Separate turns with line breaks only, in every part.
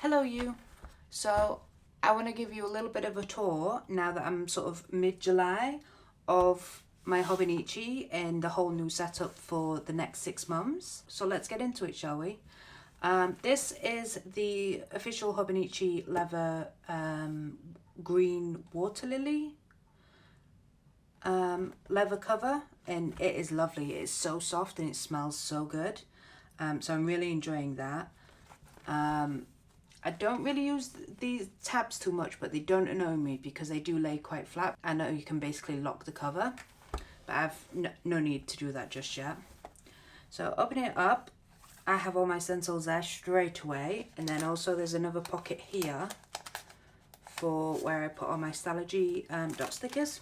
Hello you. So I want to give you a little bit of a tour now that I'm sort of mid-July of my Hobonichi and the whole new setup for the next 6 months. So let's get into it, shall we? This is the official Hobonichi leather green water lily leather cover, and it is lovely. It is so soft and it smells so good. So I'm really enjoying that. I don't really use these tabs too much, but they don't annoy me because they do lay quite flat. I know you can basically lock the cover, but I've no need to do that just yet. So opening it up, I have all my stencils there straight away, and then also there's another pocket here for where I put all my Stalogy dot stickers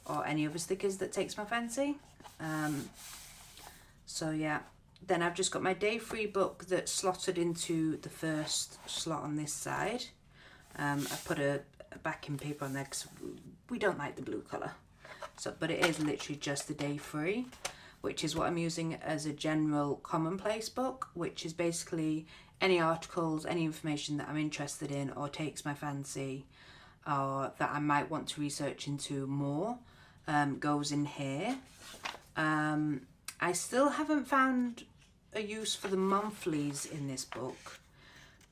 or any other stickers that takes my fancy. So yeah. Then I've just got my day 3 book that's slotted into the first slot on this side. I've put a backing paper on there because we don't like the blue colour. But it is literally just the day 3, which is what I'm using as a general commonplace book, which is basically any articles, any information that I'm interested in or takes my fancy or that I might want to research into more goes in here. I still haven't found a use for the monthlies in this book,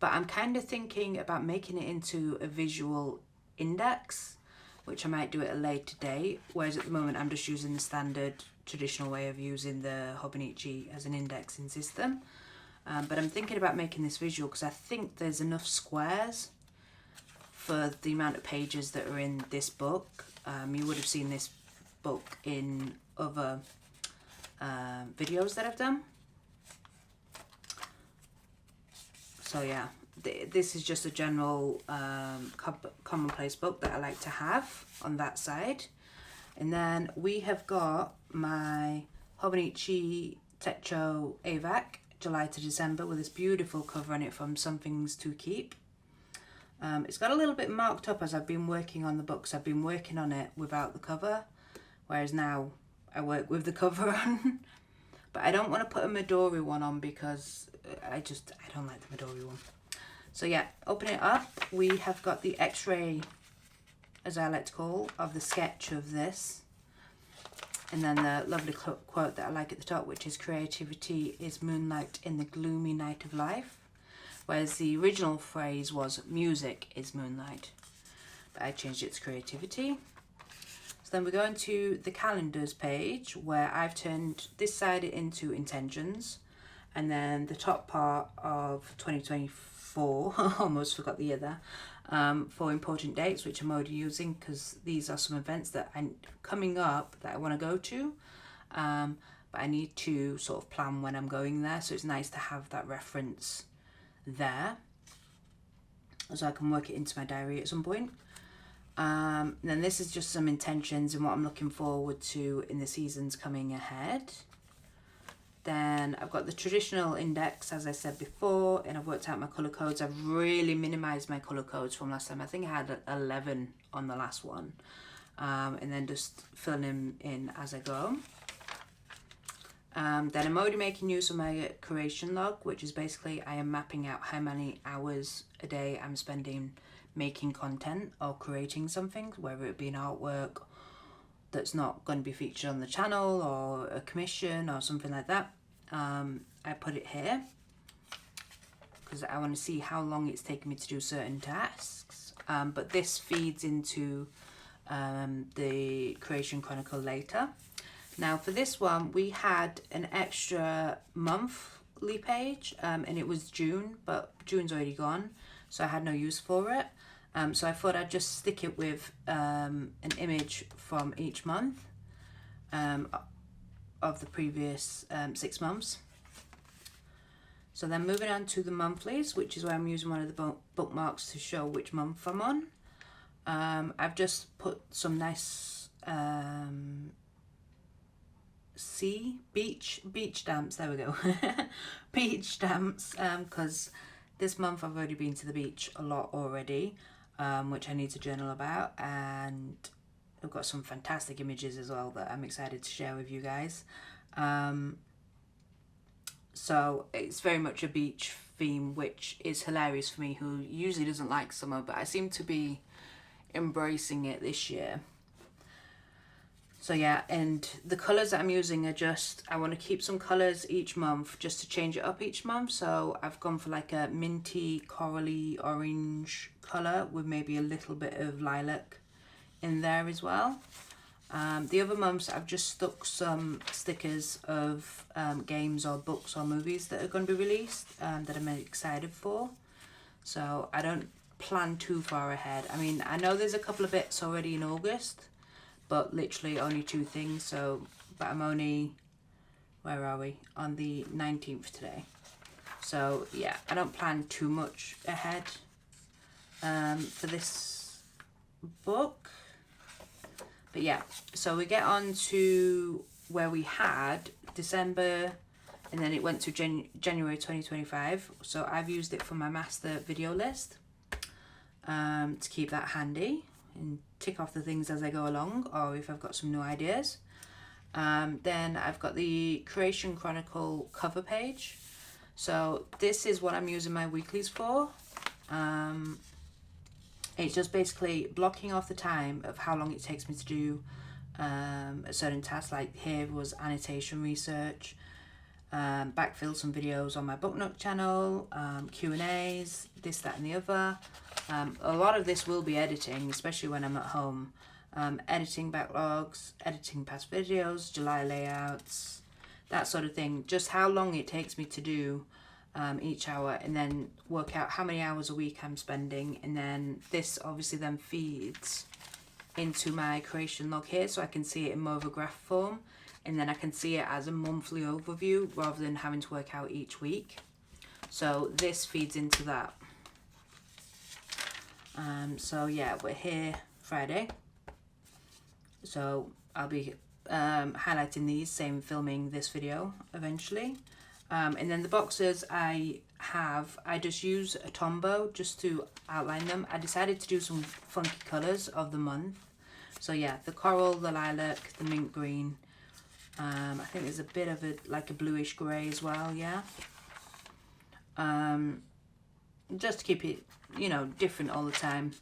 but I'm kind of thinking about making it into a visual index, which I might do at a later date, whereas at the moment I'm just using the standard traditional way of using the Hobonichi as an indexing system. But I'm thinking about making this visual because I think there's enough squares for the amount of pages that are in this book. You would have seen this book in other videos that I've done. So yeah, this is just a general commonplace book that I like to have on that side. And then we have got my Hobonichi Techo AVAC July to December with this beautiful cover on it from Some Things to Keep. It's got a little bit marked up as I've been working on the books. I've been working on it without the cover, whereas now I work with the cover on. But I don't want to put a Midori one on because I don't like the Midori one. So yeah, open it up. We have got the X-ray, as I like to call, of the sketch of this. And then the lovely quote that I like at the top, which is creativity is moonlight in the gloomy night of life. Whereas the original phrase was music is moonlight. But I changed it to creativity. Then we're going to the calendars page where I've turned this side into intentions, and then the top part of 2024, almost forgot the year there, for important dates, which I'm already using because these are some events that I'm coming up that I want to go to, but I need to sort of plan when I'm going there, so it's nice to have that reference there so I can work it into my diary at some point. Then this is just some intentions and what I'm looking forward to in the seasons coming ahead. Then I've got the traditional index, as I said before, and I've worked out my colour codes. I've really minimised my colour codes from last time. I think I had 11 on the last one, and then just filling them in as I go. Then I'm already making use of my creation log, which is basically I am mapping out how many hours a day I'm spending making content or creating something, whether it be an artwork that's not going to be featured on the channel or a commission or something like that. I put it here because I want to see how long it's taken me to do certain tasks, but this feeds into the creation chronicle later. Now for this one we had an extra monthly page, and it was June, but June's already gone, so I had no use for it. So I thought I'd just stick it with an image from each month of the previous 6 months. So then moving on to the monthlies, which is where I'm using one of the bookmarks to show which month I'm on. I've just put some nice beach stamps, there we go, beach stamps, because this month I've already been to the beach a lot already, which I need to journal about, and I've got some fantastic images as well that I'm excited to share with you guys. So it's very much a beach theme, which is hilarious for me, who usually doesn't like summer, but I seem to be embracing it this year. So yeah, and the colours that I'm using are just, I want to keep some colours each month just to change it up each month. So I've gone for like a minty, corally, orange colour with maybe a little bit of lilac in there as well. The other months I've just stuck some stickers of games or books or movies that are going to be released that I'm excited for. So I don't plan too far ahead. I mean, I know there's a couple of bits already in August, but literally only 2 things. So, but I'm only, where are we? On the 19th today. So yeah, I don't plan too much ahead for this book. But yeah, so we get on to where we had December, and then it went to January 2025. So I've used it for my master video list to keep that handy and tick off the things as I go along, or if I've got some new ideas. Then I've got the Creation Chronicle cover page. So this is what I'm using my weeklies for. It's just basically blocking off the time of how long it takes me to do a certain task. Like here was annotation research, backfill some videos on my Book Nook channel, Q&As, this, that and the other. A lot of this will be editing, especially when I'm at home. Editing backlogs, editing past videos, July layouts, that sort of thing. Just how long it takes me to do each hour, and then work out how many hours a week I'm spending, and then this obviously then feeds into my creation log here, so I can see it in more of a graph form, and then I can see it as a monthly overview rather than having to work out each week. So this feeds into that. So yeah, we're here Friday, so I'll be highlighting these, same filming this video eventually. And then the boxes I just use a Tombow just to outline them. I decided to do some funky colours of the month. So yeah, the coral, the lilac, the mint green. I think there's a bit of a like a bluish grey as well, yeah. Just to keep it, you know, different all the time.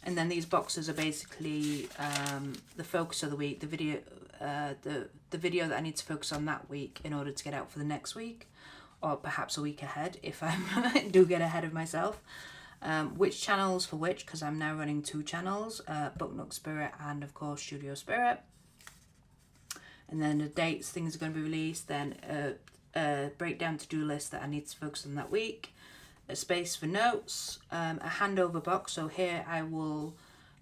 And then these boxes are basically the focus of the week, the video that I need to focus on that week in order to get out for the next week, or perhaps a week ahead if I do get ahead of myself. Which channels for which, because I'm now running 2 channels, Book Nook Spirit and of course Studio Spirit. And then the dates things are going to be released, then a breakdown to-do list that I need to focus on that week, a space for notes, a handover box. So here I will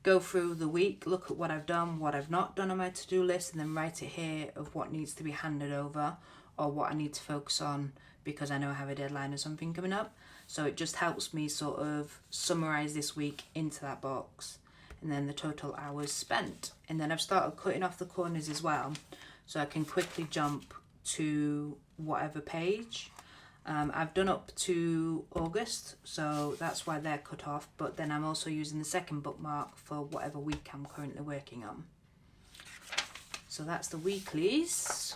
go through the week, look at what I've done, what I've not done on my to-do list, and then write it here of what needs to be handed over or what I need to focus on because I know I have a deadline or something coming up. So it just helps me sort of summarize this week into that box, and then the total hours spent. And then I've started cutting off the corners as well, so I can quickly jump to whatever page. I've done up to August, so that's why they're cut off, but then I'm also using the second bookmark for whatever week I'm currently working on. So that's the weeklies.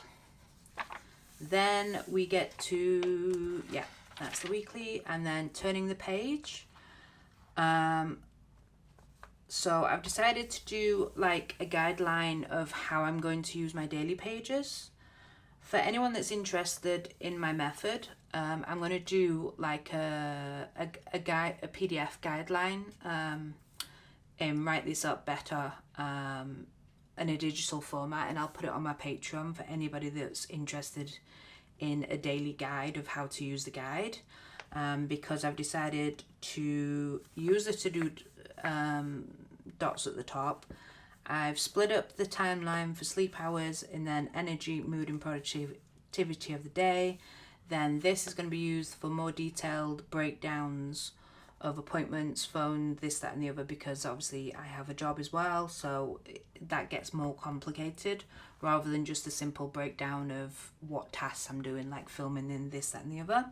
Then we get to, yeah, that's the weekly, and then turning the page. So I've decided to do like a guideline of how I'm going to use my daily pages. For anyone that's interested in my method, I'm going to do like a PDF guideline and write this up better in a digital format, and I'll put it on my Patreon for anybody that's interested in a daily guide of how to use the guide, because I've decided to use the to-do dots at the top. I've split up the timeline for sleep hours and then energy, mood and productivity of the day. Then this is going to be used for more detailed breakdowns of appointments, phone, this, that and the other, because obviously I have a job as well, so that gets more complicated rather than just a simple breakdown of what tasks I'm doing, like filming and this, that and the other.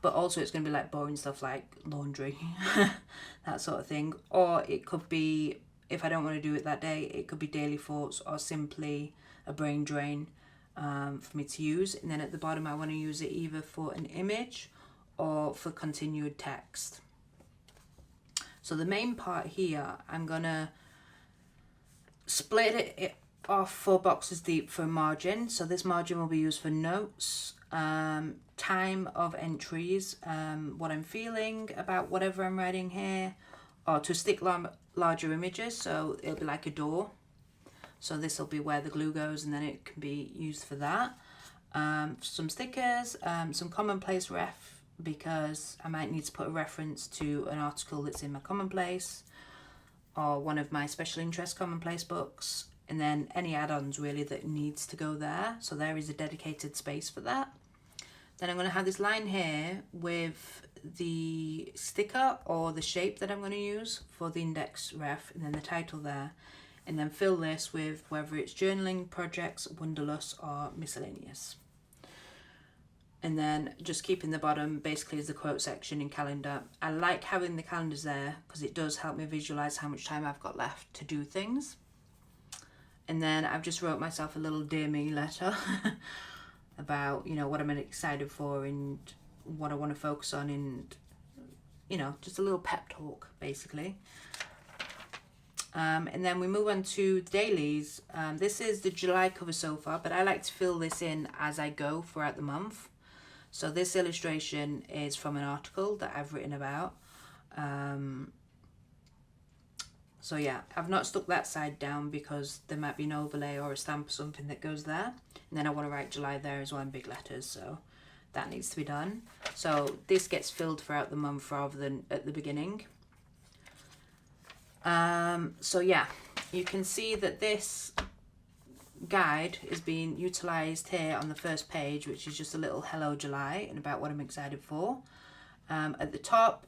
But also it's going to be like boring stuff like laundry, that sort of thing. Or it could be, if I don't want to do it that day, it could be daily thoughts or simply a brain drain for me to use. And then at the bottom I want to use it either for an image or for continued text. So the main part here, I'm gonna split it off 4 boxes deep for margin. So this margin will be used for notes, time of entries, what I'm feeling about whatever I'm writing here, or to stick larger images. So it'll be like a door. So this will be where the glue goes, and then it can be used for that. Some stickers, some commonplace ref, because I might need to put a reference to an article that's in my commonplace or one of my special interest commonplace books, and then any add-ons really that needs to go there. So there is a dedicated space for that. Then I'm going to have this line here with the sticker or the shape that I'm going to use for the index ref, and then the title there, and then fill this with whether it's journaling, projects, wonderlust, or miscellaneous. And then just keeping the bottom basically as the quote section in calendar. I like having the calendars there because it does help me visualize how much time I've got left to do things. And then I've just wrote myself a little dear me letter about, you know, what I'm excited for and what I want to focus on, and, you know, just a little pep talk basically. And then we move on to dailies. This is the July cover so far, but I like to fill this in as I go throughout the month. So this illustration is from an article that I've written about. So yeah, I've not stuck that side down because there might be an overlay or a stamp or something that goes there. And then I want to write July there as well in big letters, so that needs to be done. So this gets filled throughout the month rather than at the beginning. So yeah, you can see that this guide is being utilized here on the first page, which is just a little hello July and about what I'm excited for. At the top,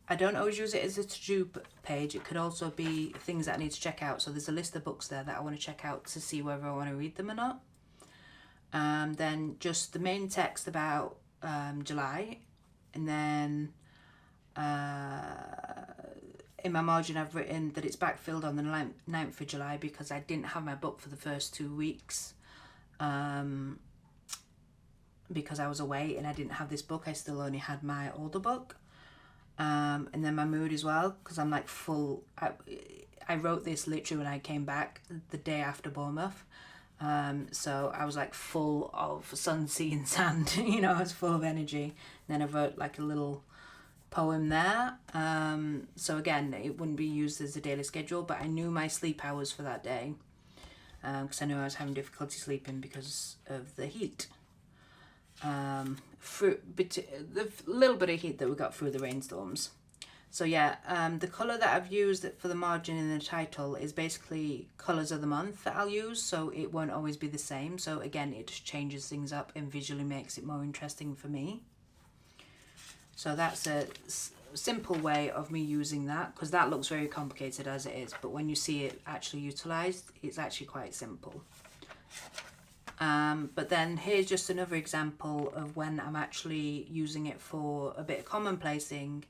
I don't always use it as a to-do page. It could also be things that I need to check out. So there's a list of books there that I want to check out to see whether I want to read them or not. Then just the main text about July, and then in my margin I've written that it's backfilled on the 9th of July because I didn't have my book for the first 2 weeks because I was away and I didn't have this book. I still only had my older book. And then my mood as well, because I'm like full. I wrote this literally when I came back the day after Bournemouth. So I was like full of sun, sea and sand, you know, I was full of energy. And then I wrote like a little poem there. So again, it wouldn't be used as a daily schedule, but I knew my sleep hours for that day because I knew I was having difficulty sleeping because of the heat. The little bit of heat that we got through the rainstorms. So yeah, the colour that I've used for the margin in the title is basically colours of the month that I'll use, so it won't always be the same. So again, it just changes things up and visually makes it more interesting for me. So that's a simple way of me using that, because that looks very complicated as it is, but when you see it actually utilised, it's actually quite simple. But then here's just another example of when I'm actually using it for a bit of commonplacing.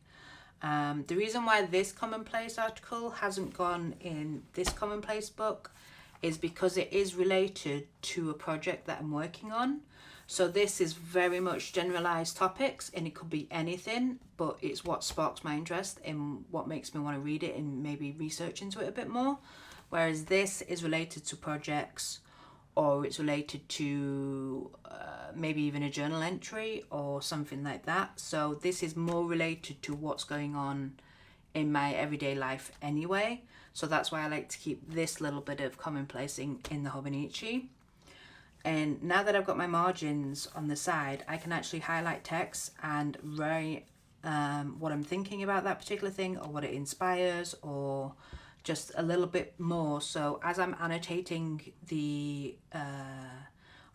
The reason why this commonplace article hasn't gone in this commonplace book is because it is related to a project that I'm working on. So this is very much generalized topics, and it could be anything, but it's what sparks my interest and what makes me want to read it and maybe research into it a bit more. Whereas this is related to projects, or it's related to maybe even a journal entry or something like that. So this is more related to what's going on in my everyday life anyway. So that's why I like to keep this little bit of commonplacing in the Hobonichi. And now that I've got my margins on the side, I can actually highlight text and write what I'm thinking about that particular thing, or what it inspires, or just a little bit more. So as I'm annotating the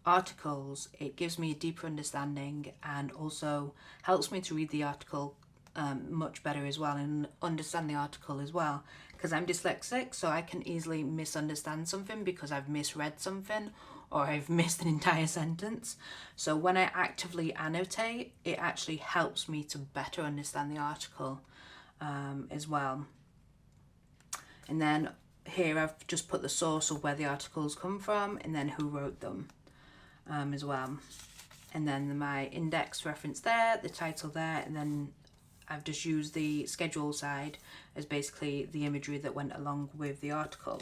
articles, it gives me a deeper understanding and also helps me to read the article much better as well, and understand the article as well, because I'm dyslexic, so I can easily misunderstand something because I've misread something or I've missed an entire sentence. So when I actively annotate, it actually helps me to better understand the article as well. And then here I've just put the source of where the articles come from and then who wrote them as well. and then my index reference there, the title there, and then I've just used the schedule side as basically the imagery that went along with the article.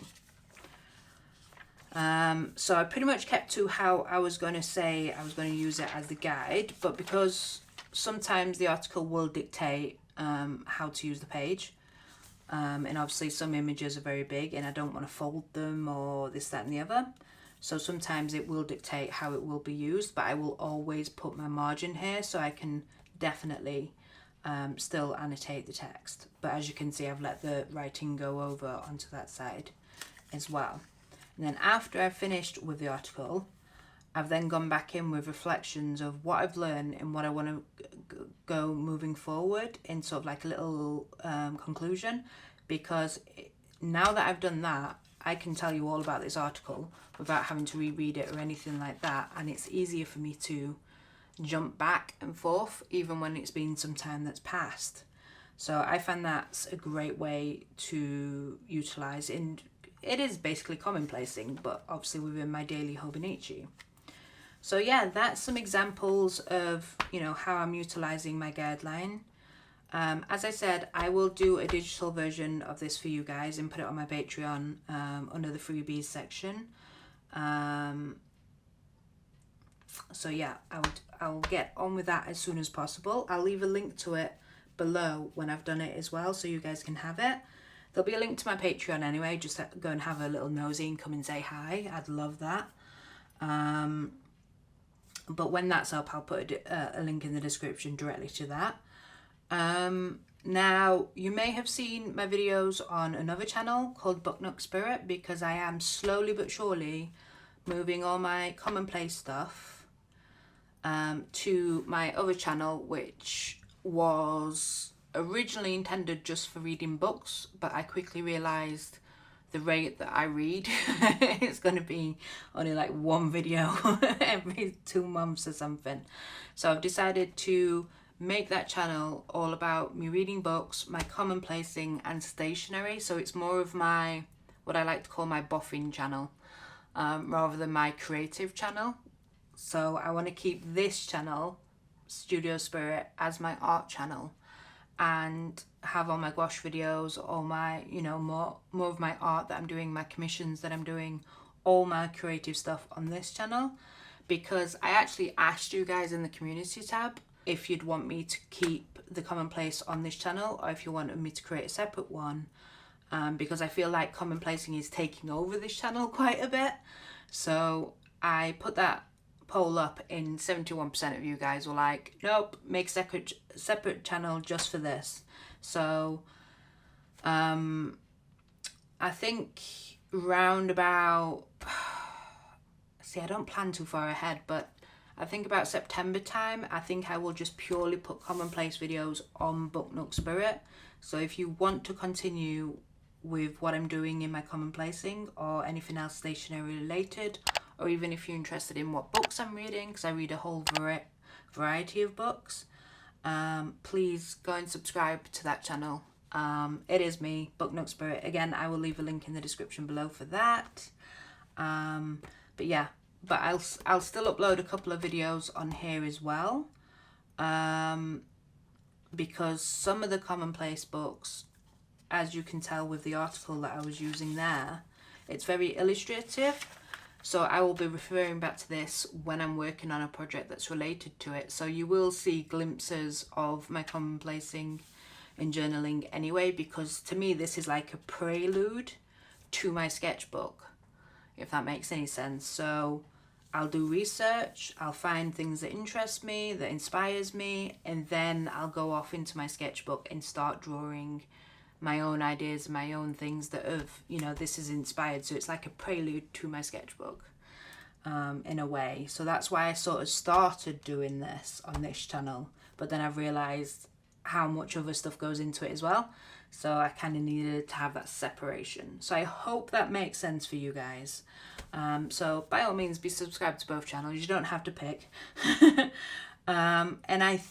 So I pretty much kept to how I was going to say I was going to use it as the guide, but because sometimes the article will dictate how to use the page, and obviously some images are very big and I don't want to fold them or this, that and the other. So sometimes it will dictate how it will be used, but I will always put my margin here so I can definitely still annotate the text. But as you can see, I've let the writing go over onto that side as well. And then after I've finished with the article, I've then gone back in with reflections of what I've learned and what I want to go moving forward in sort of like a little conclusion, because now that I've done that, I can tell you all about this article without having to reread it or anything like that, and it's easier for me to jump back and forth even when it's been some time that's passed. So I find that's a great way to utilize, and it is basically commonplacing, but obviously within my daily Hobonichi. So yeah, that's some examples of, you know, how I'm utilizing my guideline. As I said, I will do a digital version of this for you guys and put it on my Patreon under the freebies section. So yeah, I'll get on with that as soon as possible. I'll leave a link to it below when I've done it as well, so you guys can have it. There'll be a link to my Patreon anyway, just go and have a little nosy and come and say hi. I'd love that. But when that's up, I'll put a link in the description directly to that. Now, you may have seen my videos on another channel called Book Nook Spirit, because I am slowly but surely moving all my commonplace stuff to my other channel, which was originally intended just for reading books, but I quickly realized the rate that I read it's going to be only like one video every 2 months or something. So I've decided to make that channel all about me reading books, my commonplacing and stationery. So it's more of my, what I like to call my boffin channel, rather than my creative channel. So I want to keep this channel, Studio Spirit, as my art channel, and have all my gouache videos, all my, you know, more of my art that I'm doing, my commissions that I'm doing, all my creative stuff on this channel. Because I actually asked you guys in the community tab if you'd want me to keep the commonplace on this channel, or if you wanted me to create a separate one, because I feel like commonplacing is taking over this channel quite a bit. So I put that poll up, and 71% of you guys were like, nope, make separate channel just for this. So I think round about, see, I don't plan too far ahead, but I think about September time, I think I will just purely put commonplace videos on Book Nook Spirit. So if you want to continue with what I'm doing in my commonplacing or anything else stationery related, or even if you're interested in what books I'm reading, because I read a whole variety of books, please go and subscribe to that channel. It is me, Book Nook Spirit. Again, I will leave a link in the description below for that. But yeah, but I'll still upload a couple of videos on here as well, because some of the commonplace books, as you can tell with the article that I was using there, it's very illustrative. So I will be referring back to this when I'm working on a project that's related to it. So you will see glimpses of my commonplacing and journaling anyway, because to me this is like a prelude to my sketchbook, if that makes any sense. So I'll do research, I'll find things that interest me, that inspires me, and then I'll go off into my sketchbook and start drawing my own ideas, my own things that have, you know, this is inspired. So it's like a prelude to my sketchbook in a way. So that's why I sort of started doing this on this channel, but then I've realized how much other stuff goes into it as well. So I kind of needed to have that separation. So I hope that makes sense for you guys. So by all means, be subscribed to both channels. You don't have to pick. And I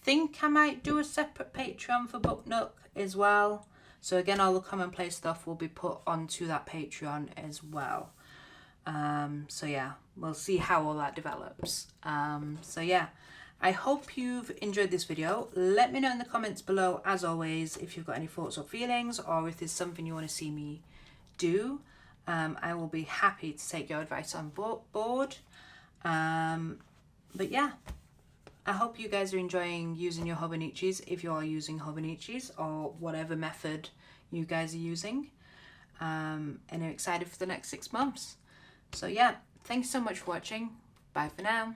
think I might do a separate Patreon for Book Nook as well. So again, all the commonplace stuff will be put onto that Patreon as well. So yeah, we'll see how all that develops. So yeah, I hope you've enjoyed this video. Let me know in the comments below, as always, if you've got any thoughts or feelings, or if there's something you want to see me do. I will be happy to take your advice on board. But yeah, I hope you guys are enjoying using your Hobonichis, if you are using Hobonichis or whatever method you guys are using, and are excited for the next 6 months. So yeah, thanks so much for watching. Bye for now.